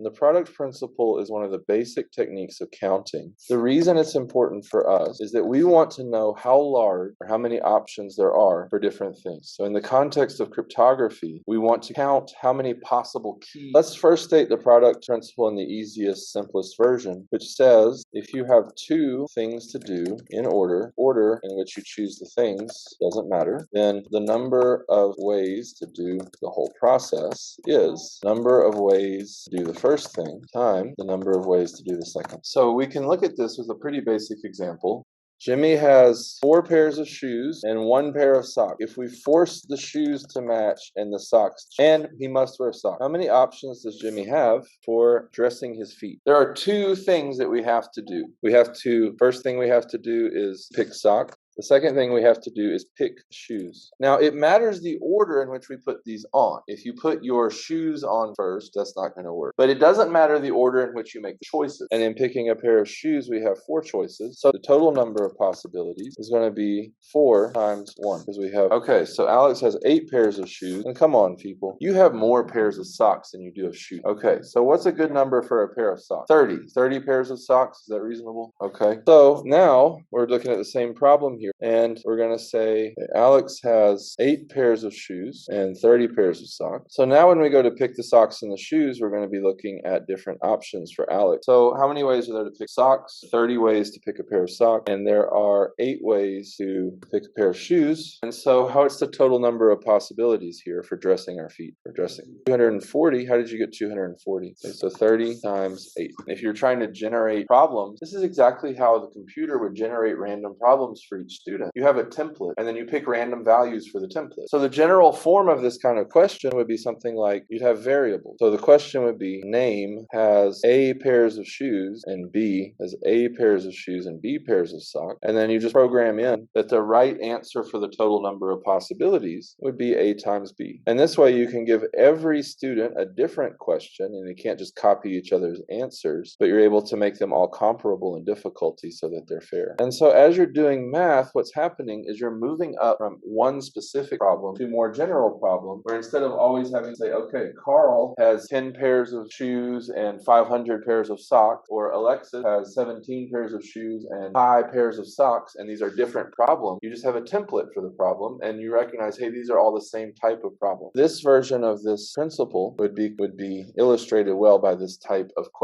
And the product principle is one of the basic techniques of counting. The reason it's important for us is that we want to know how large or how many options there are for different things. So in the context of cryptography, we want to count how many possible keys. Let's first state the product principle in the easiest, simplest version, which says if you have two things to do in order in which you choose the things doesn't matter, then the number of ways to do the whole process is number of ways to do the first thing times the number of ways to do the second. So we can look at this with a pretty basic example. Jimmy has 4 pairs of shoes and 1 pair of socks. If we force the shoes to match and the socks, and he must wear socks, how many options does Jimmy have for dressing his feet? There are 2 things that we have to do. First thing we have to do is pick socks. The second thing we have to do is pick shoes. Now, it matters the order in which we put these on. If you put your shoes on first, that's not going to work. But it doesn't matter the order in which you make the choices. And in picking a pair of shoes, we have 4 choices. So the total number of possibilities is going to be 4 times 1. Because we have, okay, so Alex has 8 pairs of shoes. And come on, people. You have more pairs of socks than you do of shoes. Okay, so what's a good number for a pair of socks? 30. 30 pairs of socks, is that reasonable? Okay. So now we're looking at the same problem here. And we're going to say Alex has 8 pairs of shoes and 30 pairs of socks. So now when we go to pick the socks and the shoes, we're going to be looking at different options for Alex. So how many ways are there to pick socks? 30 ways to pick a pair of socks. And there are 8 ways to pick a pair of shoes. And so what's the total number of possibilities here for dressing our feet? For dressing 240. How did you get 240? Okay, so 30 times 8. If you're trying to generate problems, this is exactly how the computer would generate random problems for each student. You have a template, and then you pick random values for the template. So the general form of this kind of question would be something like you'd have variables. So the question would be name has A pairs of shoes and B has A pairs of shoes and B pairs of socks. And then you just program in that the right answer for the total number of possibilities would be A times B. And this way you can give every student a different question, and they can't just copy each other's answers, but you're able to make them all comparable in difficulty so that they're fair. And so as you're doing math, what's happening is you're moving up from one specific problem to a more general problem, where instead of always having to say, okay, Carl has 10 pairs of shoes and 500 pairs of socks, or Alexis has 17 pairs of shoes and 5 pairs of socks, and these are different problems, you just have a template for the problem, and you recognize, hey, these are all the same type of problem. This version of this principle would be illustrated well by this type of question.